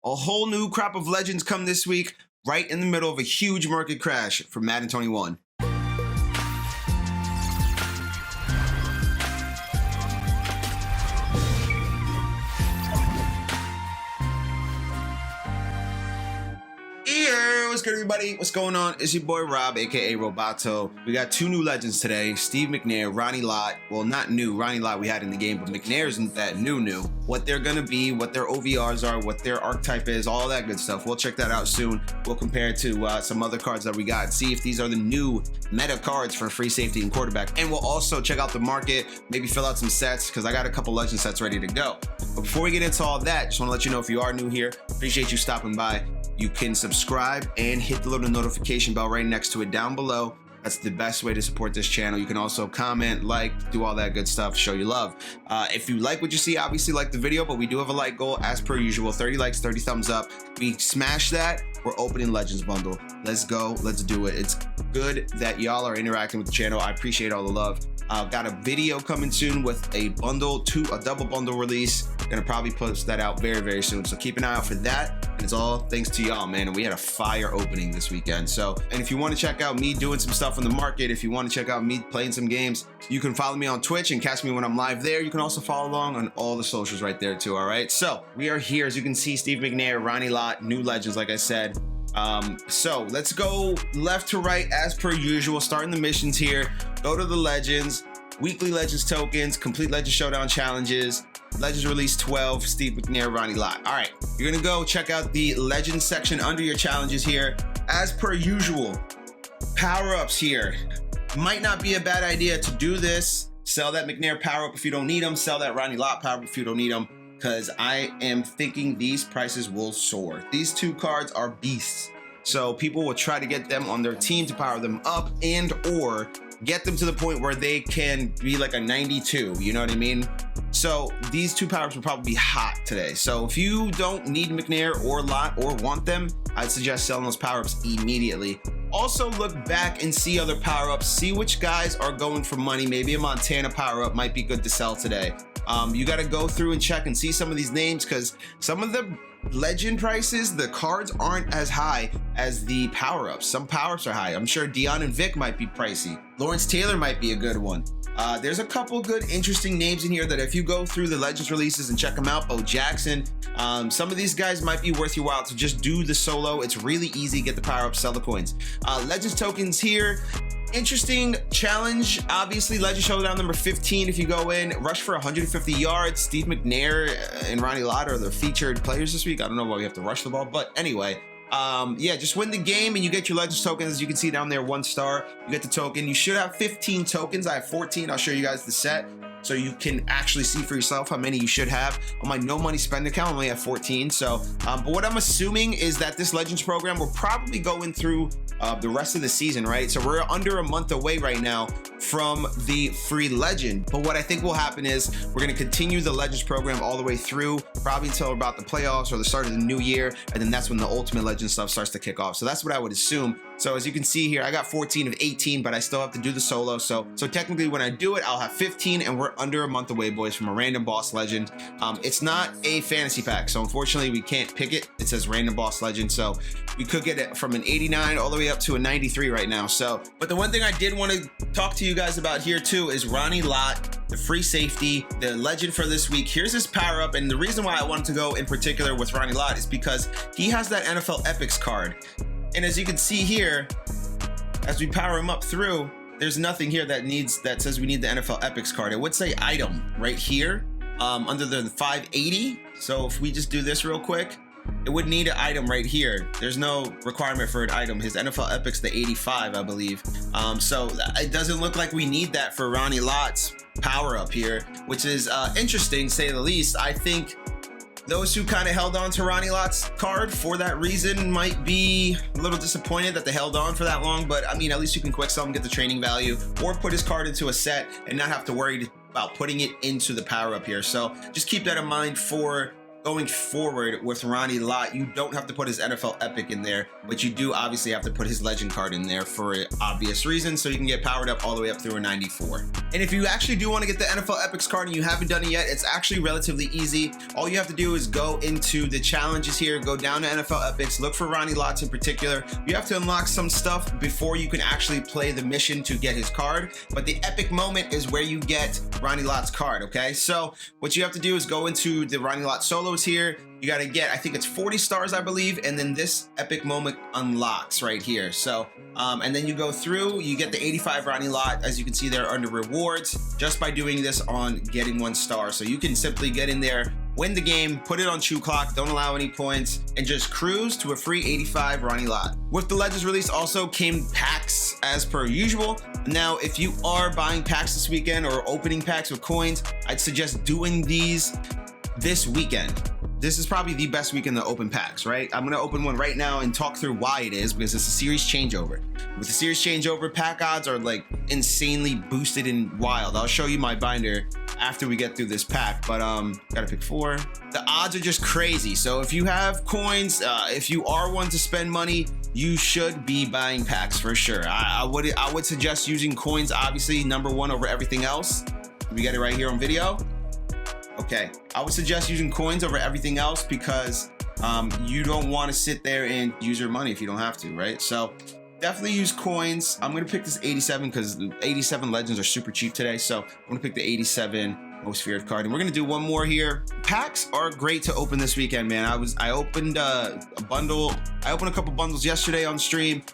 A whole new crop of legends come this week, right in the middle of a huge market crash for Madden 21. What's good, everybody? What's going on? It's your boy Rob, aka Roboto. We got two new legends today, Steve McNair, Ronnie Lott. Well, not new. Ronnie Lott we had in the game, but McNair isn't that new. What they're gonna be, what their OVRs are, what their archetype is, all that good stuff. We'll check that out soon. We'll compare it to some other cards that we got and see if these are the new meta cards for free safety and quarterback. And we'll also check out the market, maybe fill out some sets, because I got a couple legend sets ready to go. But before we get into all that, just want to let you know, if you are new here, appreciate you stopping by. You can subscribe and hit the little notification bell right next to it down below. That's the best way to support this channel. You can also comment, like, do all that good stuff, show you love. If you like what you see, obviously like the video, but we do have a like goal as per usual, 30 likes, 30 thumbs up. We smash that, we're opening Legends Bundle. Let's go, let's do it. It's good that y'all are interacting with the channel. I appreciate all the love. Got a video coming soon with a bundle, a double bundle release. Gonna probably post that out very, very soon. So keep an eye out for that. And it's all thanks to y'all, man. And we had a fire opening this weekend. So, and if you want to check out me doing some stuff on the market, if you want to check out me playing some games, you can follow me on Twitch and catch me when I'm live there. You can also follow along on all the socials right there too, all right? So we are here, as you can see, Steve McNair, Ronnie Lott, new legends, like I said. So let's go left to right as per usual, starting the missions here. Go to the legends, weekly legends tokens, complete legend showdown challenges, legends release 12, Steve McNair, Ronnie Lott. All right, you're gonna go check out the legends section under your challenges here. As per usual, power-ups here. Might not be a bad idea to do this. Sell that McNair power-up if you don't need them. Sell that Ronnie Lott power-up if you don't need them, because I am thinking these prices will soar. These two cards are beasts. So people will try to get them on their team to power them up and or get them to the point where they can be like a 92, you know what I mean? So these two power-ups will probably be hot today. So if you don't need McNair or Lott or want them, I'd suggest selling those power-ups immediately. Also look back and see other power-ups, see which guys are going for money. Maybe a Montana power-up might be good to sell today. You got to go through and check and see some of these names, because some of the legend prices, the cards aren't as high as the power-ups. Some power-ups are high. I'm sure Dion and Vic might be pricey. Lawrence Taylor might be a good one. There's a couple good interesting names in here that if you go through the legends releases and check them out, Bo Jackson, some of these guys might be worth your while to just do the solo. It's really easy. Get the power-ups, sell the coins. Legends tokens here. Interesting challenge. Obviously, Legend Showdown number 15. If you go in, rush for 150 yards. Steve McNair and Ronnie Lott are the featured players this week. I don't know why we have to rush the ball, but anyway, yeah, just win the game and you get your Legends tokens. As you can see down there, 1 star. You get the token. You should have 15 tokens. I have 14. I'll show you guys the set so you can actually see for yourself how many you should have. On my no money spend account, I only have 14. So, but what I'm assuming is that this Legends program will probably go in through the rest of the season, right? So we're under a month away right now from the free legend. But what I think will happen is we're going to continue the Legends program all the way through, probably until about the playoffs or the start of the new year. And then that's when the Ultimate Legend stuff starts to kick off. So that's what I would assume. So as you can see here, I got 14 of 18, but I still have to do the solo. So technically when I do it, I'll have 15, and we're under a month away, boys, from a random boss legend. It's not a fantasy pack, so unfortunately we can't pick it. It says random boss legend. So we could get it from an 89 all the way up to a 93 right now. So, but the one thing I did want to talk to you guys about here too is Ronnie Lott, the free safety, the legend for this week. Here's his power up. And the reason why I wanted to go in particular with Ronnie Lott is because he has that NFL Epics card. And as you can see here, as we power him up through, there's nothing here that says we need the NFL Epics card. It would say item right here under the 580. So if we just do this real quick, it would need an item right here. There's no requirement for an item. His NFL Epic's the 85, I believe. So it doesn't look like we need that for Ronnie Lott's power up here, which is interesting, say the least. I think those who kind of held on to Ronnie Lott's card for that reason might be a little disappointed that they held on for that long, but I mean, at least you can quick sell and get the training value, or put his card into a set and not have to worry about putting it into the power up here. So just keep that in mind for going forward with Ronnie Lott, you don't have to put his NFL Epic in there, but you do obviously have to put his Legend card in there for obvious reasons, so you can get powered up all the way up through a 94. And if you actually do want to get the NFL Epics card and you haven't done it yet, it's actually relatively easy. All you have to do is go into the challenges here, go down to NFL Epics, look for Ronnie Lott in particular. You have to unlock some stuff before you can actually play the mission to get his card, but the epic moment is where you get Ronnie Lott's card, okay? So what you have to do is go into the Ronnie Lott solos here. You got to get, I think it's 40 stars, I believe, and then this epic moment unlocks right here. So, and then you go through, you get the 85 Ronnie Lott, as you can see there under rewards, just by doing this on getting 1 star. So you can simply get in there, win the game, put it on Chew Clock, don't allow any points, and just cruise to a free 85 Ronnie Lott. With the Legends release also came packs as per usual. Now, if you are buying packs this weekend or opening packs with coins, I'd suggest doing these this weekend. This is probably the best weekend to open packs, right? I'm gonna open one right now and talk through why it is, because it's a series changeover. With the series changeover, pack odds are like insanely boosted and wild. I'll show you my binder after we get through this pack, but gotta pick 4. The odds are just crazy. So if you have coins, if you are one to spend money, you should be buying packs for sure. I would suggest using coins, obviously, #1 over everything else. We got it right here on video. Okay, I would suggest using coins over everything else because you don't want to sit there and use your money if you don't have to, right? So definitely use coins. I'm gonna pick this 87 because 87 Legends are super cheap today. So I'm gonna pick the 87 most feared card, and we're gonna do one more here. Packs are great to open this weekend, man. I opened a bundle. I opened a couple bundles yesterday on stream.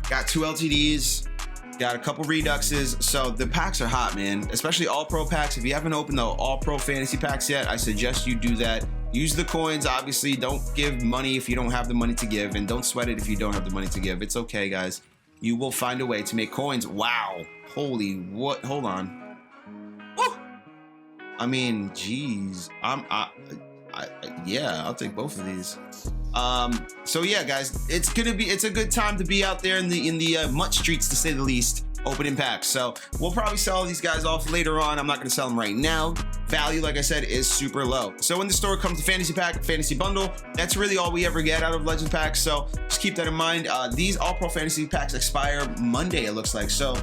Got 2 LTDs. Got a couple Reduxes, so the packs are hot, man. Especially All-Pro packs. If you haven't opened the All-Pro Fantasy packs yet, I suggest you do that. Use the coins, obviously. Don't give money if you don't have the money to give, and don't sweat it if you don't have the money to give. It's okay, guys. You will find a way to make coins. Wow. Holy what? Hold on. Woo! I mean, geez. Yeah, I'll take both of these. So yeah, guys, it's a good time to be out there in the mutt streets, to say the least, opening packs. So we'll probably sell these guys off later on. I'm not going to sell them right now. Value, like I said, is super low. So in the store comes the fantasy pack, fantasy bundle. That's really all we ever get out of Legends packs. So just keep that in mind. These All Pro fantasy packs expire Monday, it looks like. So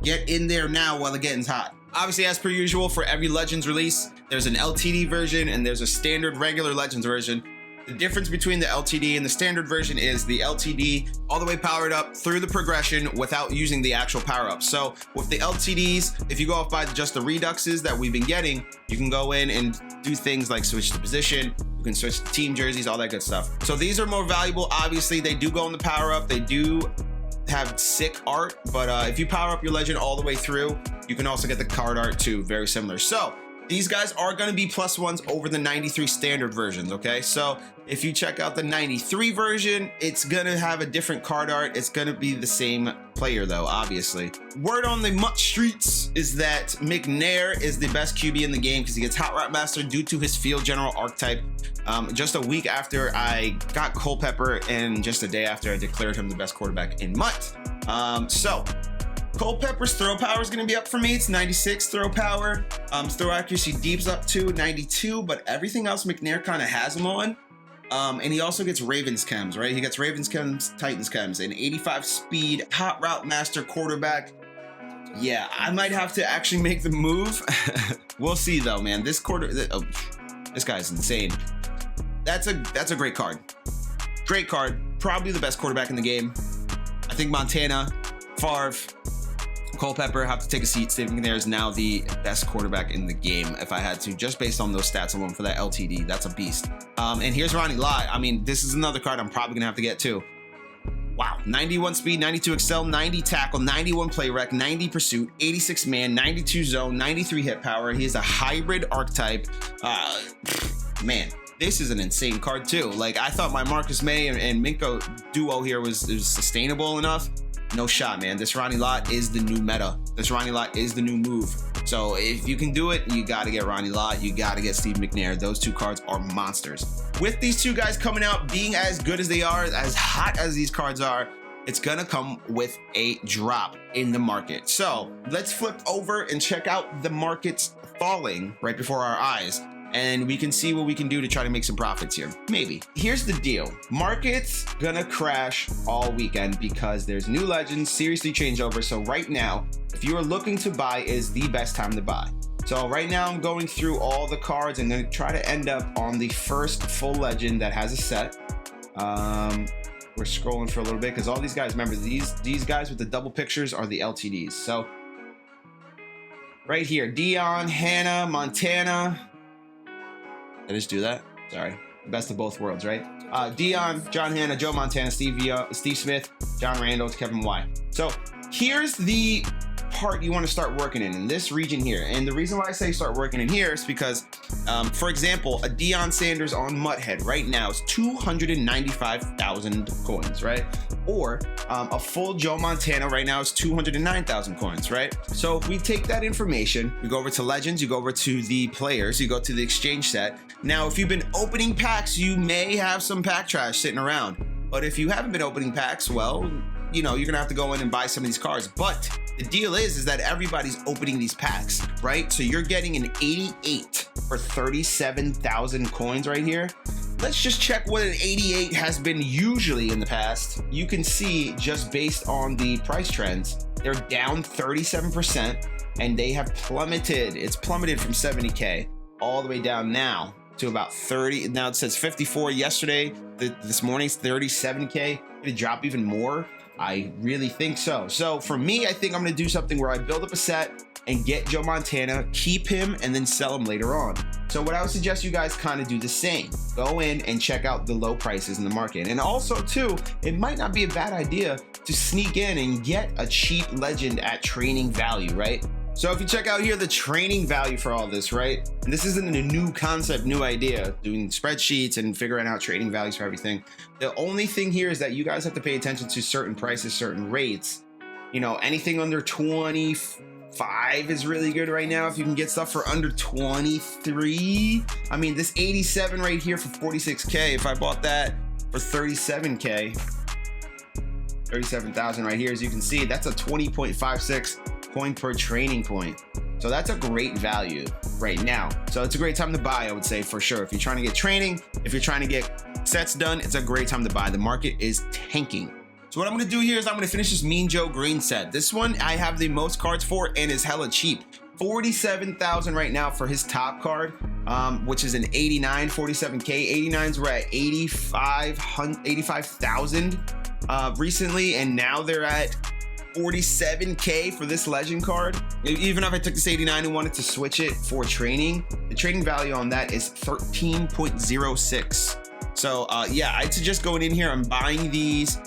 get in there now while the getting's hot. Obviously, as per usual, for every Legends release, there's an LTD version and there's a standard regular Legends version. The difference between the LTD and the standard version is the LTD all the way powered up through the progression without using the actual power-up. So with the LTDs, if you go off by just the Reduxes that we've been getting, you can go in and do things like switch the position, you can switch the team jerseys, all that good stuff. So these are more valuable. Obviously, they do go in the power-up. They do have sick art, but if you power up your Legend all the way through, you can also get the card art too, very similar. So these guys are going to be +1s over the 93 standard versions, okay? So if you check out the 93 version, it's going to have a different card art. It's going to be the same player though, obviously. Word on the mutt streets is that McNair is the best QB in the game because he gets Hot Route Master due to his field general archetype. Just a week after I got Culpepper and just a day after I declared him the best quarterback in mutt. So Culpepper's throw power is going to be up for me. It's 96 throw power. Throw accuracy deep's up to 92, but everything else McNair kind of has him on. And he also gets Ravens chems, right? He gets Ravens chems, Titans chems, and 85 speed, Hot Route Master quarterback. Yeah, I might have to actually make the move. We'll see though, man. This guy's insane. That's a great card. Great card. Probably the best quarterback in the game. I think Montana, Favre, Culpepper have to take a seat. Steve McNair is now the best quarterback in the game if I had to, just based on those stats alone for that LTD. That's a beast. And here's Ronnie Lott. I mean, this is another card I'm probably gonna have to get too. Wow, 91 speed, 92 excel, 90 tackle, 91 play rec, 90 pursuit, 86 man, 92 zone, 93 hit power. He is a hybrid archetype. Man, this is an insane card too. Like, I thought my Marcus May and Minko duo here was sustainable enough. No shot, man. This Ronnie Lott is the new meta. This Ronnie Lott is the new move. So if you can do it, you got to get Ronnie Lott. You got to get Steve McNair. Those two cards are monsters. With these two guys coming out, being as good as they are, as hot as these cards are, it's going to come with a drop in the market. So let's flip over and check out the markets falling right before our eyes. and we can see what we can do to try to make some profits here. Maybe. Here's the deal. Market's gonna crash all weekend because there's new legends, seriously changeover. So right now, if you are looking to buy, is the best time to buy. So right now I'm going through all the cards and gonna try to end up on the first full legend that has a set. We're scrolling for a little bit because all these guys, remember, these guys with the double pictures are the LTDs. So right here, Dion, Hannah, Montana. Did I just do that? Sorry. Best of both worlds, right? Dion, John Hannah, Joe Montana, Steve Smith, John Randall, Kevin White. So here's the part you want to start working in this region here. And the reason why I say start working in here is because, for example, a Deion Sanders on Mutthead right now is 295,000 coins, right? Or a full Joe Montana right now is 209,000 coins, right? So if we take that information, you go over to Legends, you go over to the players, you go to the exchange set. Now, if you've been opening packs, you may have some pack trash sitting around. But if you haven't been opening packs, well, you know, you're gonna have to go in and buy some of these cards. But the deal is that everybody's opening these packs, right? So you're getting an 88 for 37,000 coins right here. Let's just check what an 88 has been usually in the past. You can see just based on the price trends, they're down 37% and they have plummeted. It's plummeted from 70K all the way down now to about 30. Now it says 54 yesterday. This morning's 37K. Did it drop even more? I really think so. So for me, I think I'm gonna do something where I build up a set and get Joe Montana, keep him, and then sell him later on. So what I would suggest you guys kind of do the same. Go in and check out the low prices in the market. And also too, it might not be a bad idea to sneak in and get a cheap legend at training value, right? So if you check out here, the training value for all this, right? And this isn't a new concept, new idea, doing spreadsheets and figuring out trading values for everything. The only thing here is that you guys have to pay attention to certain prices, certain rates. You know, anything under 25 is really good right now. If you can get stuff for under 23, I mean, this 87 right here for 46K, if I bought that for 37K, 37,000 right here, as you can see, that's a 20.56 coin per training point. So that's a great value right now. So it's a great time to buy, I would say, for sure. If you're trying to get training, if you're trying to get sets done, it's a great time to buy. The market is tanking. So what I'm gonna do here is I'm gonna finish this Mean Joe Green set. This one I have the most cards for and is hella cheap. 47,000 right now for his top card, which is an 89, 47K. 89s were at 85,000 recently, and now they're at 47K for this legend card. Even if I took this 89 and wanted to switch it for training, the trading value on that is 13.06. So yeah, I'd suggest going in here and buying these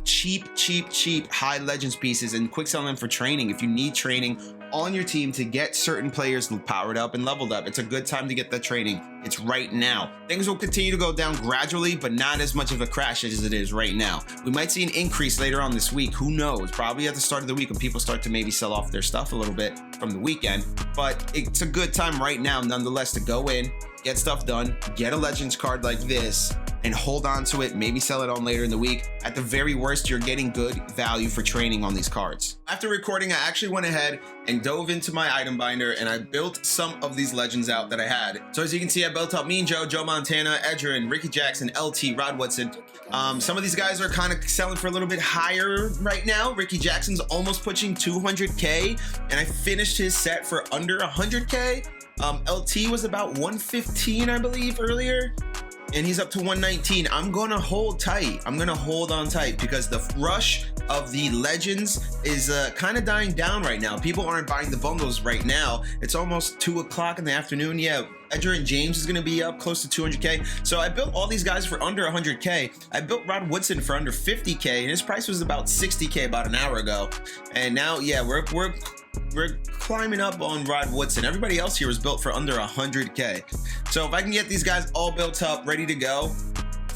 cheap high legends pieces and quick selling them for training. If you need training on your team to get certain players powered up and leveled up, it's a good time to get that training. It's right now. Things will continue to go down gradually, but not as much of a crash as it is right now. We might see an increase later on this week. Who knows? Probably at the start of the week when people start to maybe sell off their stuff a little bit from the weekend. But it's a good time right now, nonetheless, to go in, get stuff done, get a legends card like this, and hold on to it, maybe sell it on later in the week. At the very worst, you're getting good value for training on these cards. After recording, I actually went ahead and dove into my item binder and I built some of these legends out that I had. So as you can see, I built up Mean Joe, Joe Montana, Edgerrin, Ricky Jackson, LT, Rod Woodson. Some of these guys are kind of selling for a little bit higher right now. Ricky Jackson's almost pushing 200K, and I finished his set for under 100K. LT was about 115, I believe, earlier, and he's up to 119. I'm gonna hold tight. I'm gonna hold on tight because the rush of the legends is kind of dying down right now. People aren't buying the bundles right now. It's almost 2 o'clock in the afternoon. Yeah, Edgerrin James is gonna be up close to 200K. So I built all these guys for under 100K. I built Rod Woodson for under 50K, and his price was about 60K about an hour ago. And now, yeah, we're climbing up on Rod Woodson. Everybody else here is built for under 100K. So if I can get these guys all built up, ready to go,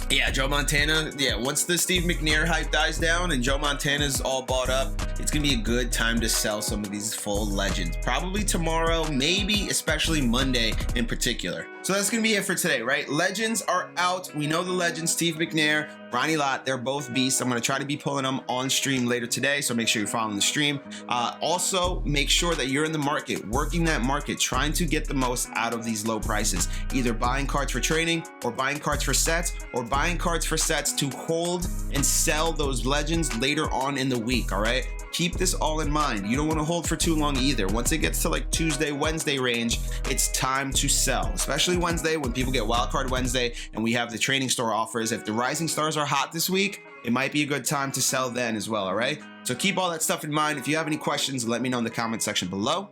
yeah, Joe Montana, yeah, once the Steve McNair hype dies down and Joe Montana's all bought up, it's gonna be a good time to sell some of these full legends. Probably tomorrow, maybe especially Monday in particular. So that's gonna be it for today, right? Legends are out. We know the legends, Steve McNair, Ronnie Lott, they're both beasts. I'm gonna try to be pulling them on stream later today, so make sure you're following the stream. Also, make sure that you're in the market, working that market, trying to get the most out of these low prices. Either buying cards for training, or buying cards for sets, or buying cards for sets to hold and sell those legends later on in the week, all right? Keep this all in mind. You don't want to hold for too long either. Once it gets to like Tuesday, Wednesday range, it's time to sell, especially Wednesday when people get Wildcard Wednesday and we have the training store offers. If the rising stars are hot this week, it might be a good time to sell then as well, all right? So keep all that stuff in mind. If you have any questions, let me know in the comment section below.